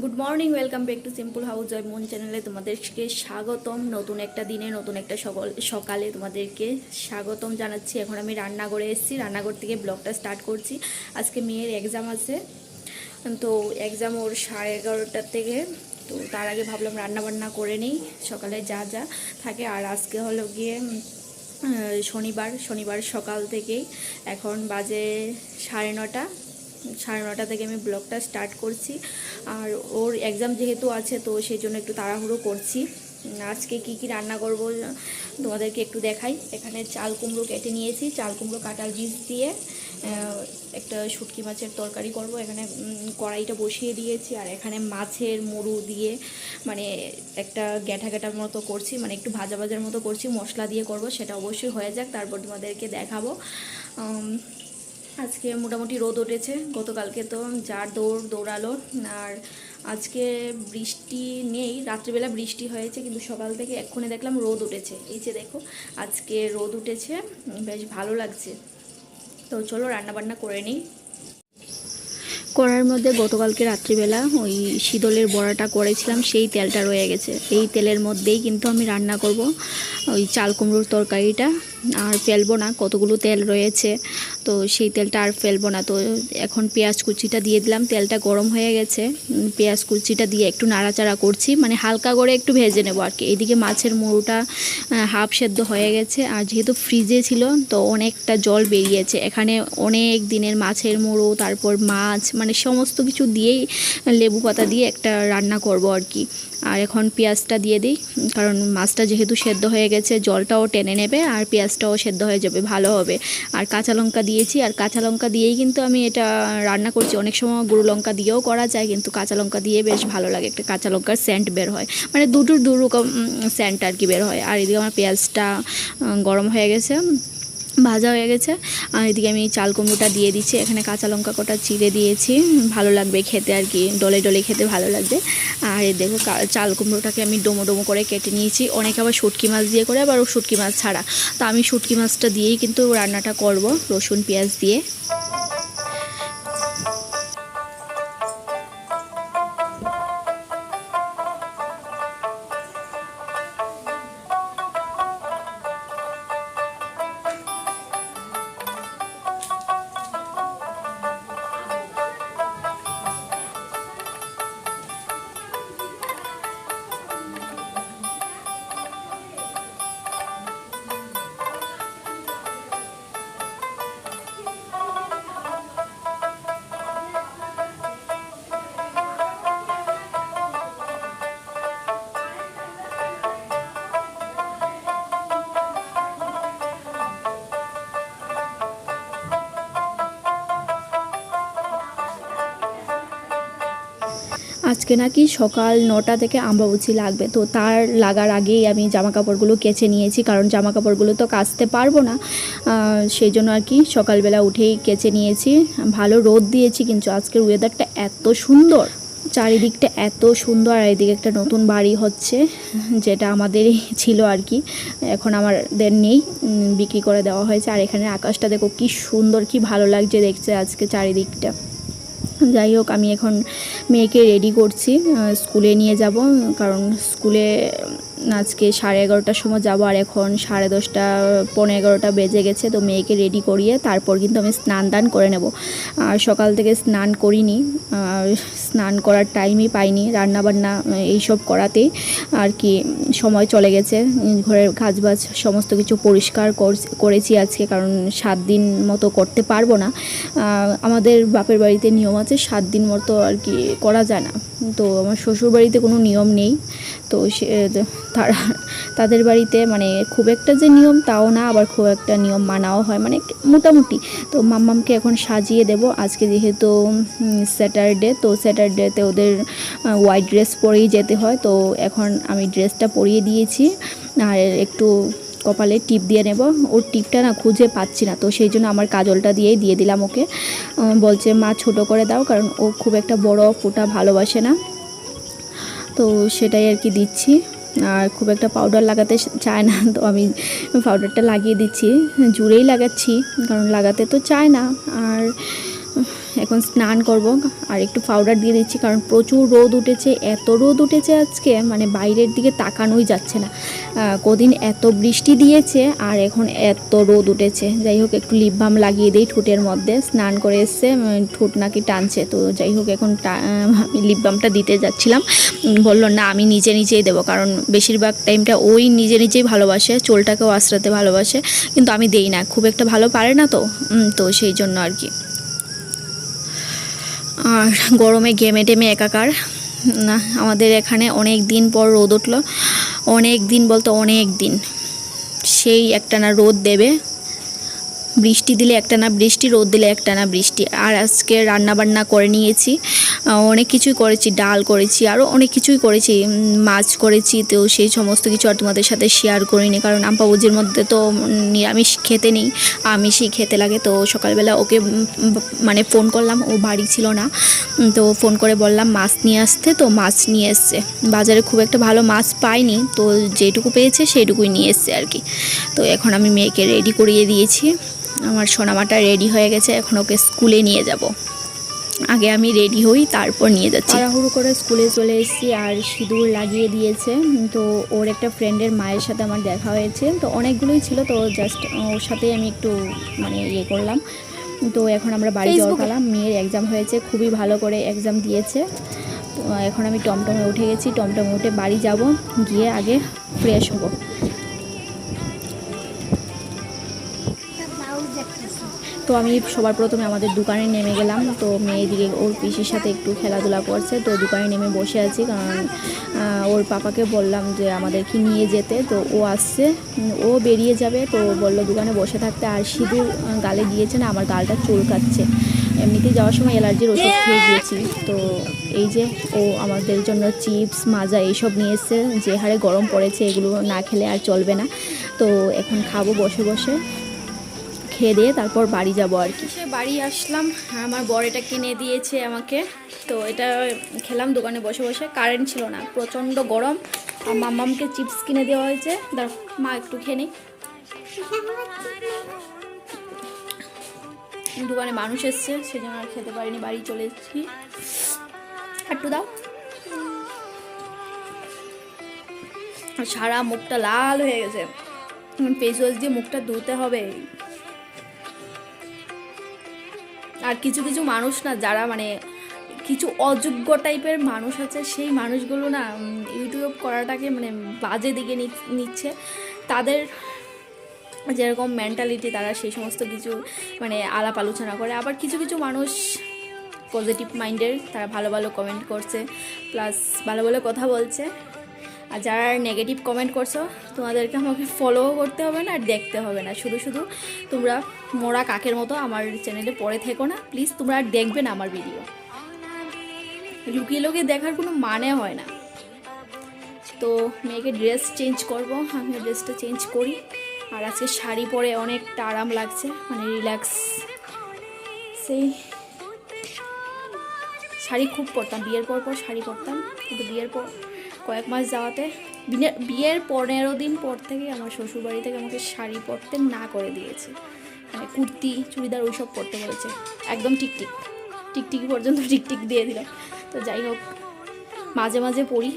Good morning, welcome back to simple house জয় মন চ্যানেলে তোমাদেরকে স্বাগতম। নতুন একটা দিনে নতুন একটা সকালে তোমাদেরকে স্বাগতম জানাচ্ছি। এখন আমি রান্নাঘরে এসেছি, রান্নাঘর থেকে ব্লগটা স্টার্ট করছি। আজকে মেয়ের এক্সাম আছে, তো এক্সাম ওর 11:30টার থেকে। তো তার আগে ভাবলাম রান্নাবান্না করে নিই, সকালে যা যা থাকে। আর আজকে হলো গিয়ে শনিবার সকাল থেকেই এখন বাজে 9:30। 9:30 থেকে আমি ব্লগটা স্টার্ট করছি। আর ওর এক্সাম যেহেতু আছে, তো সেই জন্য একটু তাড়াহুড়ো করছি। আজকে কি কি রান্না করব তোমাদেরকে একটু দেখাই। এখানে চাল কুমড়ো কেটে নিয়েছি, চাল কুমড়ো কাঁঠাল বীজ দিয়ে একটা শুটকি মাছের তরকারি করব। এখানে কড়াইটা বসিয়ে দিয়েছি, আর এখানে মাছের মুড়ো দিয়ে মানে একটা গ্যাটার মতো করছি, মানে একটু ভাজা ভাজার মতো করছি, মশলা দিয়ে করব। সেটা অবশ্যই হয়ে যাক, তারপর তোমাদেরকে দেখাবো। আজকে মোটামুটি রোদ উঠেছে, গতকালকে তো যার দৌড়ালো। আর আজকে বৃষ্টি নেই, রাত্রিবেলা বৃষ্টি হয়েছে, কিন্তু সকাল থেকে এক্ষুনি দেখলাম রোদ উঠেছে। এই যে দেখো, আজকে রোদ উঠেছে, বেশ ভালো লাগছে। তো চলো রান্নাবান্না করে নিই। কড়ার মধ্যে গতকালকে রাত্রিবেলা ওই শীতলের বড়াটা করেছিলাম, সেই তেলটা রয়ে গেছে। এই তেলের মধ্যেই কিন্তু আমি রান্না করব ওই চাল কুমড়োর তরকারিটা। আর ফেলবো না, কতগুলো তেল রয়েছে, তো সেই তেলটা আর ফেলবো না। তো এখন পেঁয়াজ কুচিটা দিয়ে দিলাম, তেলটা গরম হয়ে গেছে। পেঁয়াজ কুচিটা দিয়ে একটু নাড়াচাড়া করছি, মানে হালকা করে একটু ভেজে নেবো আর কি। এইদিকে মাছের মুড়োটা হাফ সেদ্ধ হয়ে গেছে, আর যেহেতু ফ্রিজে ছিল তো অনেকটা জল বেরিয়েছে। এখানে অনেক দিনের মাছের মুড়ো, তারপর মাছ, মানে সমস্ত কিছু দিয়েই লেবু পাতা দিয়ে একটা রান্না করব আর কি। আর এখন পেঁয়াজটা দিয়ে দিই, কারণ মাছটা যেহেতু সেদ্ধ হয়ে গেছে, জলটাও টেনে নেবে আর পেঁয়াজটাও সেদ্ধ হয়ে যাবে, ভালো হবে। আর কাঁচা লঙ্কা দিয়েছি, আর কাঁচা লঙ্কা দিয়েই কিন্তু আমি এটা রান্না করছি। অনেক সময় গুঁড়ো লঙ্কা দিয়েও করা যায়, কিন্তু কাঁচা লঙ্কা দিয়ে বেশ ভালো লাগে, একটা কাঁচা লঙ্কার সেন্ট বের হয়, মানে দুটোর দু রকম সেন্ট আর কি বের হয়। আর এদিকে আমার পেঁয়াজটা গরম হয়ে গেছে, ভাজা হয়ে গেছে। আর এদিকে আমি চাল কুমড়োটা দিয়ে দিচ্ছি। এখানে কাঁচা লঙ্কা কটা চিড়ে দিয়েছি, ভালো লাগবে খেতে আর কি, ডলে ডলে খেতে ভালো লাগবে। আর এই দেখো চাল কুমড়োটাকে আমি ডোমো ডোমো করে কেটে নিয়েছি। অনেকে আবার শুটকি মাছ দিয়ে করে, আবার শুটকি মাছ ছাড়া। তো আমি শুটকি মাছটা দিয়েই কিন্তু রান্নাটা করব, রসুন পেঁয়াজ দিয়ে। আজকে নাকি সকাল 9টা থেকে আমবাবুচি লাগবে, তো তার লাগার আগেই আমি জামা কাপড়গুলো কেচে নিয়েছি, কারণ জামা কাপড়গুলো তো কাচতে পারবো না। সেই জন্য আর কি সকালবেলা উঠেই কেচে নিয়েছি। ভালো রোদ দিয়েছি, কিন্তু আজকের ওয়েদারটা এত সুন্দর, চারিদিকটা এত সুন্দর। আর এদিকে একটা নতুন বাড়ি হচ্ছে, যেটা আমাদেরই ছিল আর কি, এখন আমাদের নেই, বিক্রি করে দেওয়া হয়েছে। আর এখানে আকাশটা দেখো কি সুন্দর, কি ভালো লাগছে দেখতে আজকে চারিদিকটা। যাই হোক, আমি এখন মেয়েকে রেডি করছি, স্কুলে নিয়ে যাব, কারণ স্কুলে আজকে 11:30টার সময় যাব। আর এখন 10:30, 11:45 বেজে গেছে। তো মেয়েকে রেডি করিয়ে তারপর কিন্তু আমি স্নান দান করে নেব। আর সকাল থেকে স্নান করিনি, স্নান করার টাইমই পাইনি, রান্নাবান্না এইসব করাতেই আর কি সময় চলে গেছে। ঘরের কাজবাজ সমস্ত কিছু পরিষ্কার করেছি আজকে, কারণ 7 দিন মতো করতে পারবো না। আমাদের বাপের বাড়িতে নিয়ম আছে, 7 দিন মতো আর কি করা যায় না। তো আমার শ্বশুর বাড়িতে কোনো নিয়ম নেই, তো তাদের বাড়িতে মানে খুব একটা যে নিয়ম তাও না, আবার খুব একটা নিয়ম মানাও হয়, মানে মোটামুটি। তো মাম্মামকে এখন সাজিয়ে দেব। আজকে যেহেতু স্যাটারডে, তো স্যাটারডেতে ওদের হোয়াইট ড্রেস পরেই যেতে হয়, তো এখন আমি ড্রেসটা পরিয়ে দিয়েছি। আর একটু কপালে টিপ দিয়ে নেব। ওর টিপটা না খুঁজে পাচ্ছি না, তো সেই জন্য আমার কাজলটা দিয়েই দিয়ে দিলাম ওকে। বলছে মা ছোট করে দাও, কারণ ও খুব একটা বড় ফোঁটা ভালোবাসে না, তো সেটাই আর কি দিচ্ছি। আর খুব একটা পাউডার লাগাতে চায় না, তো আমি পাউডারটা লাগিয়ে দিচ্ছি, জুড়েই লাগাচ্ছি, কারণ লাগাতে তো চায় না। আর এখন স্নান করব আর একটু পাউডার দিয়ে দিচ্ছি, কারণ প্রচুর রোদ উঠেছে, এত রোদ উঠেছে আজকে মানে বাইরের দিকে তাকানোই যাচ্ছে না। কদিন এত বৃষ্টি দিয়েছে আর এখন এত রোদ উঠেছে। যাই হোক একটু লিপ বাম লাগিয়ে দিই ঠোঁটের মধ্যে, স্নান করে এসছে ঠোঁট নাকি টানছে, তো যাই হোক এখন আমি লিপ বামটা দিতে যাচ্ছিলাম, বললো না আমি নিজেই দেবো, কারণ বেশিরভাগ টাইমটা ওই নিজেই ভালোবাসে, চুলটাকেও আঁচড়াতে ভালোবাসে, কিন্তু আমি দেই না, খুব একটা ভালো পারে না তো সেই জন্য আর কি। আর গরমে ঘেমে টেমে একাকার না। আমাদের এখানে অনেক দিন পর রোদ উঠলো, অনেক দিন বলতে অনেক দিন, সেই একটানা রোদ দেবে, বৃষ্টি দিলে একটানা বৃষ্টি, রোদ দিলে একটানা বৃষ্টি। আর আজকে রান্না বান্না করে নিয়েছি, অনেক কিছুই করেছি, ডাল করেছি, আরও অনেক কিছুই করেছি, মাছ করেছি, তো সেই সমস্ত কিছু আর তোমাদের সাথে শেয়ার করিনি, কারণ আম্পাবুজির মধ্যে তো নিরামিষ খেতে নেই, আমিষই খেতে লাগে। তো সকালবেলা ওকে মানে ফোন করলাম, ও বাড়ি ছিল না, তো ফোন করে বললাম মাছ নিয়ে আসতে, তো মাছ নিয়ে এসছে। বাজারে খুব একটা ভালো মাছ পাইনি, তো যেটুকু পেয়েছে সেইটুকুই নিয়ে এসছে আর কি। তো এখন আমি মেয়েকে রেডি করিয়ে দিয়েছি, আমার সোনামাটা রেডি হয়ে গেছে, এখন ওকে স্কুলে নিয়ে যাব। আগে আমি রেডি হই তারপর নিয়ে যাচ্ছি। তাড়াহুড়ো করে স্কুলে চলে এসেছি আর সিঁদুর লাগিয়ে দিয়েছে। তো ওর একটা ফ্রেন্ডের মায়ের সাথে আমার দেখা হয়েছে, তো অনেকগুলোই ছিল, তো জাস্ট ওর সাথেই আমি একটু মানে ইয়ে করলাম। তো এখন আমরা বাড়ি যাওয়ার পালা। মেয়ের এক্সাম হয়েছে, খুবই ভালো করে এক্সাম দিয়েছে। তো এখন আমি টমটমে উঠে গেছি, টমটমে উঠে বাড়ি যাব, গিয়ে আগে ফ্রেশ হব। তো আমি সবার প্রথমে আমাদের দোকানে নেমে গেলাম, তো মেয়ে দিকে ওর পিসির সাথে একটু খেলাধুলা করছে, তো দোকানে নেমে বসে আছি, কারণ ওর পাপাকে বললাম যে আমাদেরকে নিয়ে যেতে, তো ও আসছে, ও বেরিয়ে যাবে, তো বললো দোকানে বসে থাকতে। আর সিঁদুর গালে দিয়েছে না, আমার গালটা চুলকাচ্ছে, এমনিতেই যাওয়ার সময় অ্যালার্জির ওষুধ খেয়ে গিয়েছি। তো এই যে ও আমাদের জন্য চিপস মাজা এইসব নিয়ে এসছে, যে হারে গরম পড়েছে এগুলো না খেলে আর চলবে না। তো এখন খাবো বসে বসে, খেয়ে দিয়ে তারপর বাড়ি যাব আর কি। সে বাড়ি আসলাম, আমার বর এটা কিনে দিয়েছে আমাকে, তো এটা খেলাম দোকানে বসে বসে, কারেন্ট ছিল না, প্রচণ্ড গরম। আর মাম্মামকে চিপস কিনে দেওয়া হয়েছে, দাঁড় মা একটু খেয়ে নিই। দোকানে মানুষ এসছে সেজন্য আর খেতে পারিনি, বাড়ি চলে এসেছি। একটু দাও, সারা মুখটা লাল হয়ে গেছে, ফেস ওয়াশ দিয়ে মুখটা ধুতে হবে। আর কিছু কিছু মানুষ না, যারা মানে কিছু অযোগ্য টাইপের মানুষ আছে, সেই মানুষগুলো না ইউটিউব করাটাকে মানে বাজে দিকে নিচ্ছে। তাদের যেরকম মেন্টালিটি, তারা সেই সমস্ত কিছু মানে আলাপ আলোচনা করে। আবার কিছু কিছু মানুষ পজিটিভ মাইন্ডের, তারা ভালো ভালো কমেন্ট করছে, প্লাস ভালো ভালো কথা বলছে। আর যারা নেগেটিভ কমেন্ট করছো, তোমাদেরকে আমাকে ফলোও করতে হবে না আর দেখতে হবে না, শুধু শুধু তোমরা মোরা কাকের মতো আমার চ্যানেলে পড়ে থেকো না প্লিজ। তোমরা আর দেখবে না আমার ভিডিও, লুকিয়ে লুকিয়ে দেখার কোনো মানে হয় না। তো মেয়েকে ড্রেস চেঞ্জ করব, আমি ড্রেসটা চেঞ্জ করি। আর আজকে শাড়ি পরে অনেকটা আরাম লাগছে, মানে রিল্যাক্স। সেই শাড়ি খুব পরতাম, বিয়ের পর শাড়ি পরতাম, কিন্তু বিয়ের পর কয়েক মাস যাওয়াতে, বিয়ের 15 দিন পর থেকে আমার শ্বশুরবাড়ি থেকে আমাকে শাড়ি পরতে না করে দিয়েছে, মানে কুর্তি চুড়িদার ওইসব পরতে বলেছে, একদম টিকটিকি পর্যন্ত টিকটিক দিয়ে দিল। তো যাই হোক, মাঝে মাঝে পরি।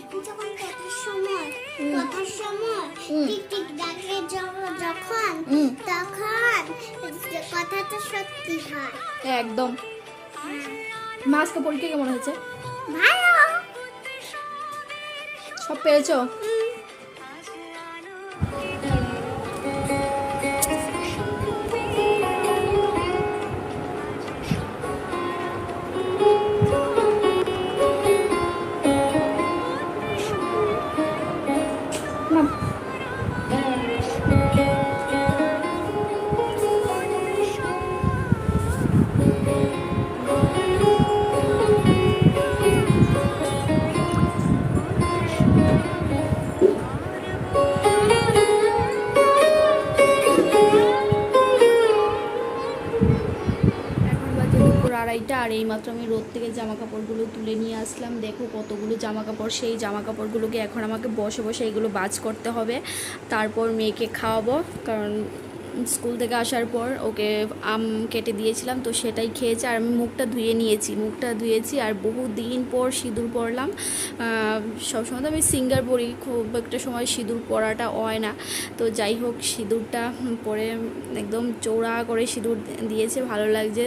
একদম। মাছটা পরীক্ষা কেমন হয়েছে? সব পেয়েছো? আড়াইটা, আর এইমাত্র আমি রোদ থেকে জামা কাপড়গুলো তুলে নিয়ে আসলাম। দেখো কতগুলো জামা কাপড়, সেই জামা কাপড়গুলোকে এখন আমাকে বসে বসে এগুলো ভাঁজ করতে হবে, তারপর মেয়েকে খাওয়াবো, কারণ স্কুল থেকে আসার পর ওকে আম কেটে দিয়েছিলাম, তো সেটাই খেয়েছে। আর আমি মুখটা ধুয়েছি আর বহু দিন পর সিঁদুর পরলাম। সবসময় তো আমি সিঙ্গার পরি, খুব একটা সময় সিঁদুর পরাটা হয় না। তো যাই হোক, সিঁদুরটা পরে একদম চৌড়া করে সিঁদুর দিয়েছে। ভালো লাগছে,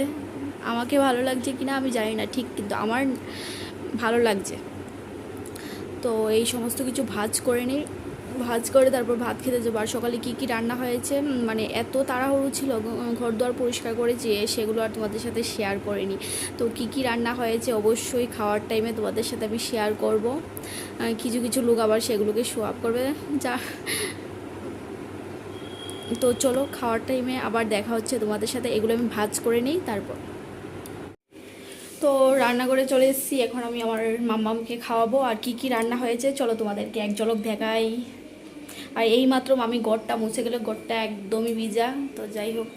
আমাকে ভালো লাগছে কিনা আমি জানি না ঠিক, কিন্তু আমার ভালো লাগছে। তো এই সমস্ত কিছু ভাজ করে নিই, ভাজ করে তারপর ভাত খেতে যাবো। আর সকালে কী কী রান্না হয়েছে, মানে এত তাড়াহুড়ো ছিল ঘর দুয়ার পরিষ্কার করে যে সেগুলো আর তোমাদের সাথে শেয়ার করিনি। তো কী কী রান্না হয়েছে অবশ্যই খাওয়ার টাইমে তোমাদের সাথে আমি শেয়ার করব। কিছু কিছু লোক আবার সেগুলোকে শো আপ করবে যা। তো চলো খাওয়ার টাইমে আবার দেখা হচ্ছে তোমাদের সাথে। এগুলো আমি ভাজ করে নিই তারপর। তো রান্নাঘরে চলে এসেছি, এখন আমি আমার মাম্মামকে খাওয়াবো। আর কি কি রান্না হয়েছে চলো তোমাদেরকে এক ঝলক দেখাই। আর এই মাত্র আমি ঘরটা মুছে গেলে, ঘরটা একদমই ভিজা। তো যাই হোক,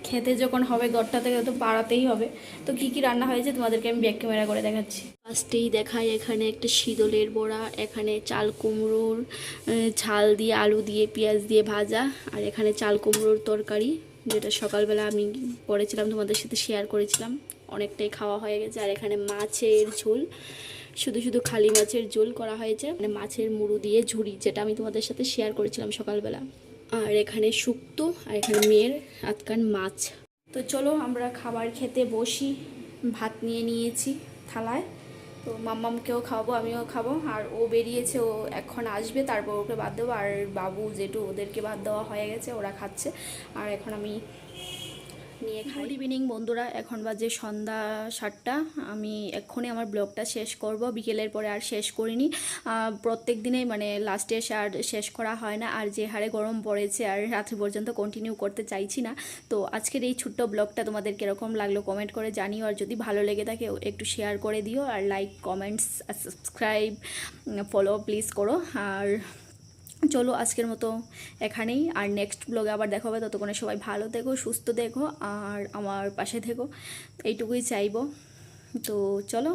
খেতে যখন হবে ঘরটা থেকে তো পাড়াতেই হবে। তো কি কি রান্না হয়েছে তোমাদেরকে আমি ব্যাক ক্যামেরা করে দেখাচ্ছি। ফার্স্টেই দেখাই, এখানে একটা শীতলের বড়া, এখানে চাল কুমড়োর ঝাল দিয়ে আলু দিয়ে পেঁয়াজ দিয়ে ভাজা, আর এখানে চাল কুমড়োর তরকারি, যেটা সকালবেলা আমি করেছিলাম তোমাদের সাথে শেয়ার করেছিলাম। অনেকটাই খাওয়া হয়ে গেছে। আর এখানে মাছের ঝোল, শুধু শুধু খালি মাছের ঝোল করা হয়েছে, মানে মাছের মুড়ো দিয়ে ঝুড়ি, যেটা আমি তোমাদের সাথে শেয়ার করেছিলাম সকালবেলা। আর এখানে শুক্তো, আর এখানে মেয়ের আজকান মাছ। তো চলো আমরা খাবার খেতে বসি। ভাত নিয়ে নিয়েছি থালায়, তো মাম্মামকেও খাওয়াবো, আমিও খাবো। আর ও বেরিয়েছে, ও এখন আসবে, তারপর ওকে ভাত দেবো। আর বাবু জেঠু ওদেরকে ভাত দেওয়া হয়ে গেছে, ওরা খাচ্ছে। আর এখন আমি নিয়ে খাই। গুড ইভিনিং বন্ধুরা, এখন বাজে সন্ধ্যা 7টা। আমি এক্ষুনি আমার ব্লগটা শেষ করব, বিকেলের পরে আর শেষ করিনি। প্রত্যেক দিনেই মানে লাস্টে এসে আর শেষ করা হয় না। আর যে হারে গরম পড়েছে, আর রাত্রি পর্যন্ত কন্টিনিউ করতে চাইছি না। তো আজকের এই ছোট্ট ব্লগটা তোমাদের কীরকম লাগলো কমেন্ট করে জানিও। আর যদি ভালো লেগে থাকে একটু শেয়ার করে দিও, আর লাইক কমেন্টস আর সাবস্ক্রাইব ফলো প্লিজ করো। আর চলো আজকের মতো এখানেই, আর নেক্সট ব্লগে আবার দেখা হবে। ততক্ষণে সবাই ভালো থেকো, সুস্থ থেকো, আর আমার পাশে থেকো, এইটুকুই চাইবো। তো চলো।